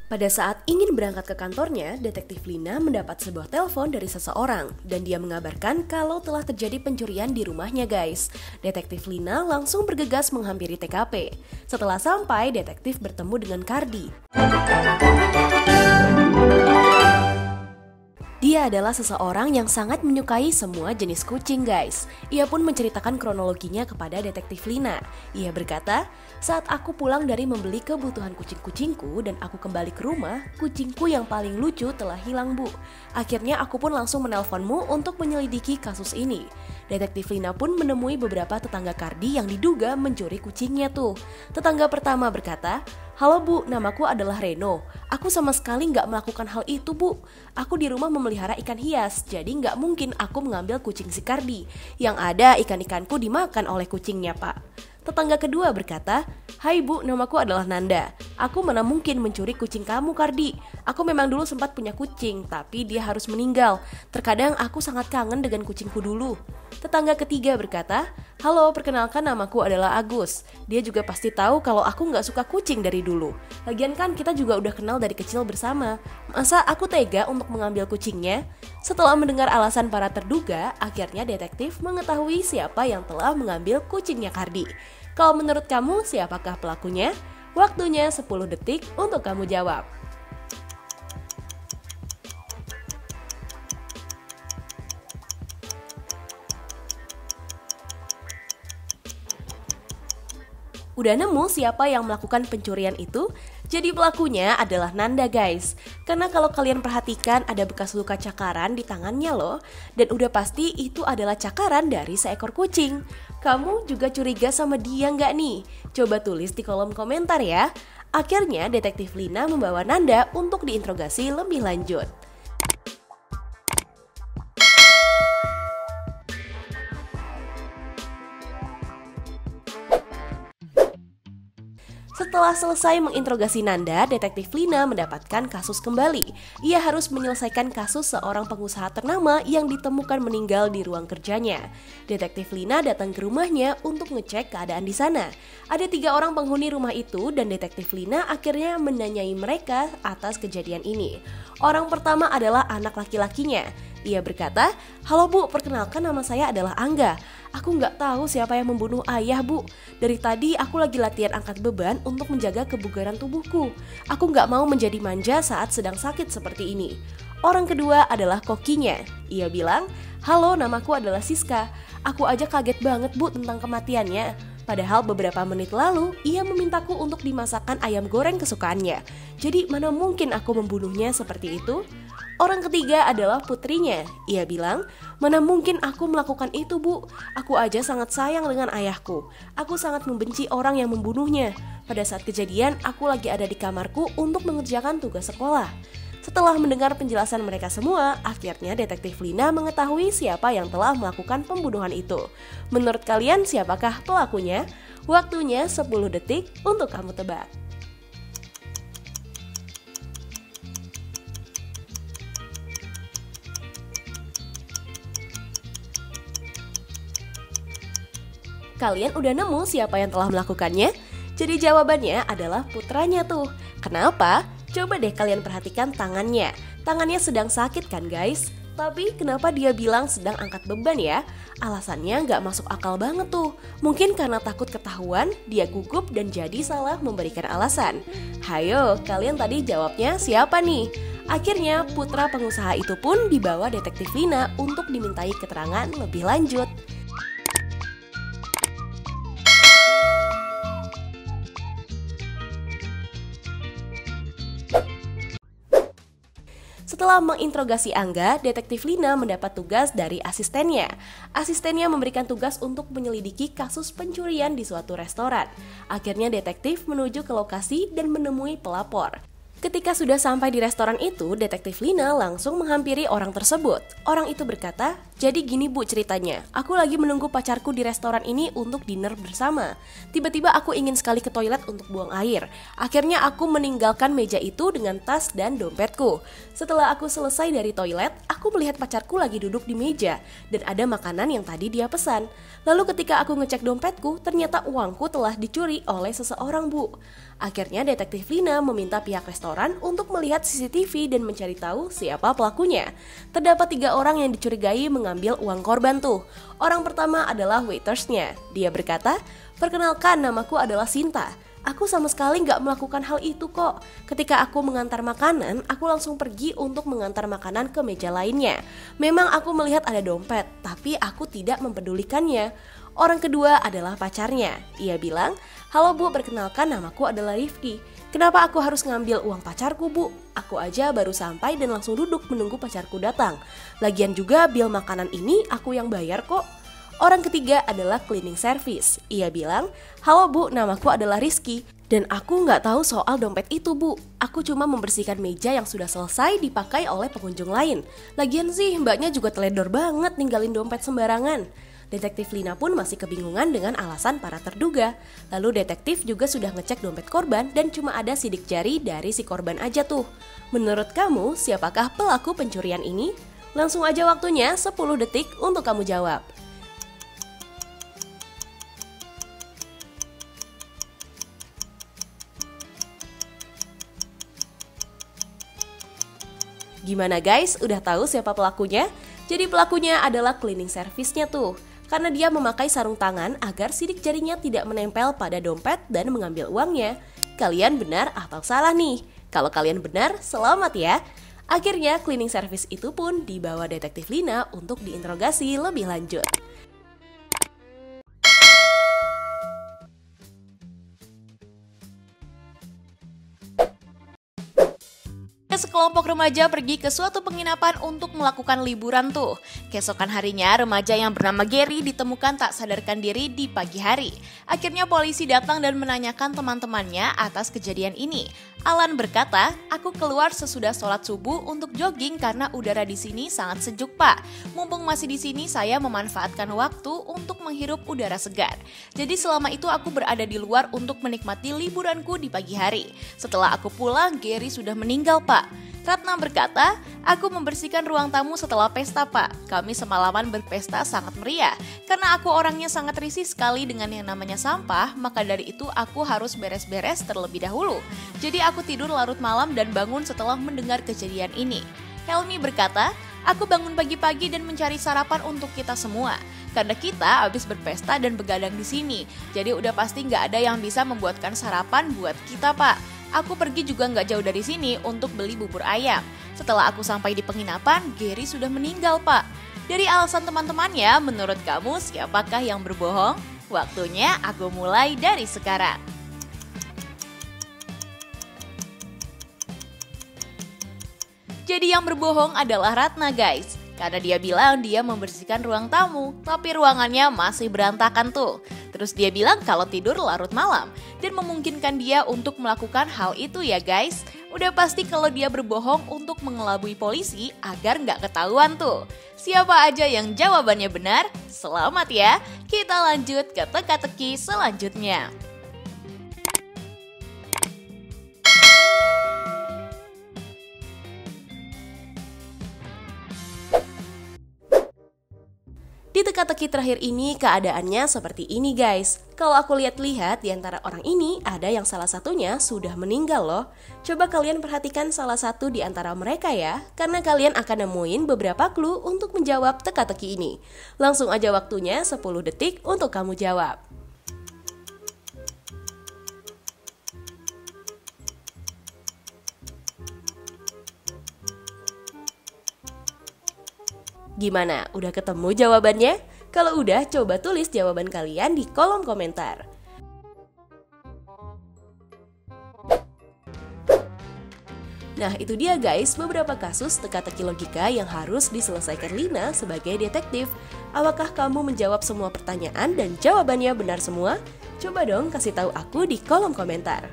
Pada saat ingin berangkat ke kantornya, Detektif Lina mendapat sebuah telepon dari seseorang dan dia mengabarkan kalau telah terjadi pencurian di rumahnya guys. Detektif Lina langsung bergegas menghampiri TKP. Setelah sampai, detektif bertemu dengan Kardi. Dia adalah seseorang yang sangat menyukai semua jenis kucing guys. Ia pun menceritakan kronologinya kepada Detektif Lina. Ia berkata, saat aku pulang dari membeli kebutuhan kucing-kucingku dan aku kembali ke rumah, kucingku yang paling lucu telah hilang bu. Akhirnya aku pun langsung menelponmu untuk menyelidiki kasus ini. Detektif Lina pun menemui beberapa tetangga Kardi yang diduga mencuri kucingnya tuh. Tetangga pertama berkata, halo bu, namaku adalah Reno. Aku sama sekali nggak melakukan hal itu bu. Aku di rumah memelihara ikan hias, jadi nggak mungkin aku mengambil kucing si Kardi. Yang ada ikan-ikanku dimakan oleh kucingnya pak. Tetangga kedua berkata, hai bu, namaku adalah Nanda. Aku mana mungkin mencuri kucing kamu Kardi. Aku memang dulu sempat punya kucing, tapi dia harus meninggal. Terkadang aku sangat kangen dengan kucingku dulu. Tetangga ketiga berkata, halo, perkenalkan namaku adalah Agus. Dia juga pasti tahu kalau aku nggak suka kucing dari dulu. Lagian kan kita juga udah kenal dari kecil bersama. Masa aku tega untuk mengambil kucingnya? Setelah mendengar alasan para terduga, akhirnya detektif mengetahui siapa yang telah mengambil kucingnya Kardi. Kalau menurut kamu siapakah pelakunya? Waktunya 10 detik untuk kamu jawab. Udah nemu siapa yang melakukan pencurian itu? Jadi pelakunya adalah Nanda guys. Karena kalau kalian perhatikan ada bekas luka cakaran di tangannya loh. Dan udah pasti itu adalah cakaran dari seekor kucing. Kamu juga curiga sama dia nggak nih? Coba tulis di kolom komentar ya. Akhirnya Detektif Lina membawa Nanda untuk diinterogasi lebih lanjut. Setelah selesai menginterogasi Nanda, Detektif Lina mendapatkan kasus kembali. Ia harus menyelesaikan kasus seorang pengusaha ternama yang ditemukan meninggal di ruang kerjanya. Detektif Lina datang ke rumahnya untuk ngecek keadaan di sana. Ada 3 orang penghuni rumah itu dan Detektif Lina akhirnya menanyai mereka atas kejadian ini. Orang pertama adalah anak laki-lakinya. Ia berkata, halo bu, perkenalkan nama saya adalah Angga. Aku nggak tahu siapa yang membunuh ayah bu. Dari tadi aku lagi latihan angkat beban untuk menjaga kebugaran tubuhku. Aku nggak mau menjadi manja saat sedang sakit seperti ini. Orang kedua adalah kokinya. Ia bilang, halo, namaku adalah Siska. Aku aja kaget banget bu tentang kematiannya. Padahal beberapa menit lalu ia memintaku untuk dimasakkan ayam goreng kesukaannya. Jadi mana mungkin aku membunuhnya seperti itu? Orang ketiga adalah putrinya. Ia bilang, mana mungkin aku melakukan itu bu. Aku aja sangat sayang dengan ayahku. Aku sangat membenci orang yang membunuhnya. Pada saat kejadian aku lagi ada di kamarku untuk mengerjakan tugas sekolah. Setelah mendengar penjelasan mereka semua, akhirnya Detektif Lina mengetahui siapa yang telah melakukan pembunuhan itu. Menurut kalian siapakah pelakunya? Waktunya 10 detik untuk kamu tebak. Kalian udah nemu siapa yang telah melakukannya? Jadi jawabannya adalah putranya tuh. Kenapa? Coba deh kalian perhatikan tangannya. Tangannya sedang sakit kan guys? Tapi kenapa dia bilang sedang angkat beban ya? Alasannya nggak masuk akal banget tuh. Mungkin karena takut ketahuan, dia gugup dan jadi salah memberikan alasan. Hayo, kalian tadi jawabnya siapa nih? Akhirnya putra pengusaha itu pun dibawa Detektif Lina untuk dimintai keterangan lebih lanjut. Setelah menginterogasi Angga, Detektif Lina mendapat tugas dari asistennya. Asistennya memberikan tugas untuk menyelidiki kasus pencurian di suatu restoran. Akhirnya detektif menuju ke lokasi dan menemui pelapor. Ketika sudah sampai di restoran itu, Detektif Lina langsung menghampiri orang tersebut. Orang itu berkata, jadi gini bu ceritanya, aku lagi menunggu pacarku di restoran ini untuk dinner bersama. Tiba-tiba aku ingin sekali ke toilet untuk buang air. Akhirnya aku meninggalkan meja itu dengan tas dan dompetku. Setelah aku selesai dari toilet, aku melihat pacarku lagi duduk di meja dan ada makanan yang tadi dia pesan. Lalu ketika aku ngecek dompetku, ternyata uangku telah dicuri oleh seseorang, Bu. Akhirnya detektif Lina meminta pihak restoran untuk melihat CCTV dan mencari tahu siapa pelakunya. Terdapat 3 orang yang dicurigai mengambil uang korban tuh. Orang pertama adalah waitersnya. Dia berkata, "Perkenalkan, namaku adalah Sinta. Aku sama sekali nggak melakukan hal itu kok. Ketika aku mengantar makanan, aku langsung pergi untuk mengantar makanan ke meja lainnya. Memang aku melihat ada dompet, tapi aku tidak mempedulikannya." Orang kedua adalah pacarnya. Ia bilang, "Halo Bu, perkenalkan namaku adalah Rifki. Kenapa aku harus ngambil uang pacarku, Bu? Aku aja baru sampai dan langsung duduk menunggu pacarku datang. Lagian juga bil makanan ini aku yang bayar kok." Orang ketiga adalah cleaning service. Ia bilang, "Halo Bu, namaku adalah Rizky. Dan aku nggak tahu soal dompet itu, Bu. Aku cuma membersihkan meja yang sudah selesai dipakai oleh pengunjung lain. Lagian sih mbaknya juga teledor banget ninggalin dompet sembarangan." Detektif Lina pun masih kebingungan dengan alasan para terduga. Lalu detektif juga sudah ngecek dompet korban dan cuma ada sidik jari dari si korban aja tuh. Menurut kamu, siapakah pelaku pencurian ini? Langsung aja waktunya 10 detik untuk kamu jawab. Gimana guys, udah tahu siapa pelakunya? Jadi pelakunya adalah cleaning service-nya tuh. Karena dia memakai sarung tangan agar sidik jarinya tidak menempel pada dompet dan mengambil uangnya. Kalian benar atau salah nih? Kalau kalian benar, selamat ya. Akhirnya cleaning service itu pun dibawa detektif Lina untuk diinterogasi lebih lanjut. Sekelompok remaja pergi ke suatu penginapan untuk melakukan liburan tuh. Keesokan harinya, remaja yang bernama Gary ditemukan tak sadarkan diri di pagi hari. Akhirnya polisi datang dan menanyakan teman-temannya atas kejadian ini. Alan berkata, "Aku keluar sesudah sholat subuh untuk jogging karena udara di sini sangat sejuk, Pak. Mumpung masih di sini, saya memanfaatkan waktu untuk menghirup udara segar. Jadi selama itu aku berada di luar untuk menikmati liburanku di pagi hari. Setelah aku pulang, Gary sudah meninggal, Pak." Ratna berkata, "Aku membersihkan ruang tamu setelah pesta, Pak. Kami semalaman berpesta sangat meriah. Karena aku orangnya sangat risih sekali dengan yang namanya sampah, maka dari itu aku harus beres-beres terlebih dahulu. Jadi aku tidur larut malam dan bangun setelah mendengar kejadian ini." Helmi berkata, "Aku bangun pagi-pagi dan mencari sarapan untuk kita semua. Karena kita habis berpesta dan begadang di sini. Jadi udah pasti nggak ada yang bisa membuatkan sarapan buat kita, Pak. Aku pergi juga nggak jauh dari sini untuk beli bubur ayam. Setelah aku sampai di penginapan, Gary sudah meninggal, Pak." Dari alasan teman-temannya, menurut kamu siapakah yang berbohong? Waktunya aku mulai dari sekarang. Jadi yang berbohong adalah Ratna guys. Karena dia bilang dia membersihkan ruang tamu, tapi ruangannya masih berantakan tuh. Terus dia bilang kalau tidur larut malam dan memungkinkan dia untuk melakukan hal itu ya guys. Udah pasti kalau dia berbohong untuk mengelabui polisi agar nggak ketahuan tuh. Siapa aja yang jawabannya benar? Selamat ya. Kita lanjut ke teka-teki selanjutnya. Di teka-teki terakhir ini keadaannya seperti ini guys. Kalau aku lihat-lihat di antara orang ini ada yang salah satunya sudah meninggal loh. Coba kalian perhatikan salah satu di antara mereka ya, karena kalian akan nemuin beberapa clue untuk menjawab teka-teki ini. Langsung aja waktunya 10 detik untuk kamu jawab. Gimana? Udah ketemu jawabannya? Kalau udah, coba tulis jawaban kalian di kolom komentar. Nah, itu dia guys beberapa kasus teka-teki logika yang harus diselesaikan Lina sebagai detektif. Apakah kamu menjawab semua pertanyaan dan jawabannya benar semua? Coba dong kasih tahu aku di kolom komentar.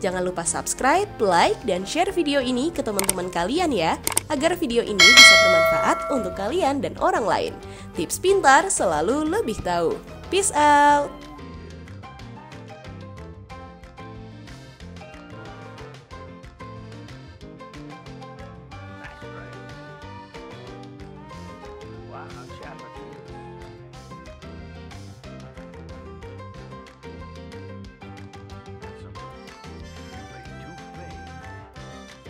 Jangan lupa subscribe, like, dan share video ini ke teman-teman kalian ya, agar video ini bisa bermanfaat untuk kalian dan orang lain. Tips pintar selalu lebih tahu. Peace out!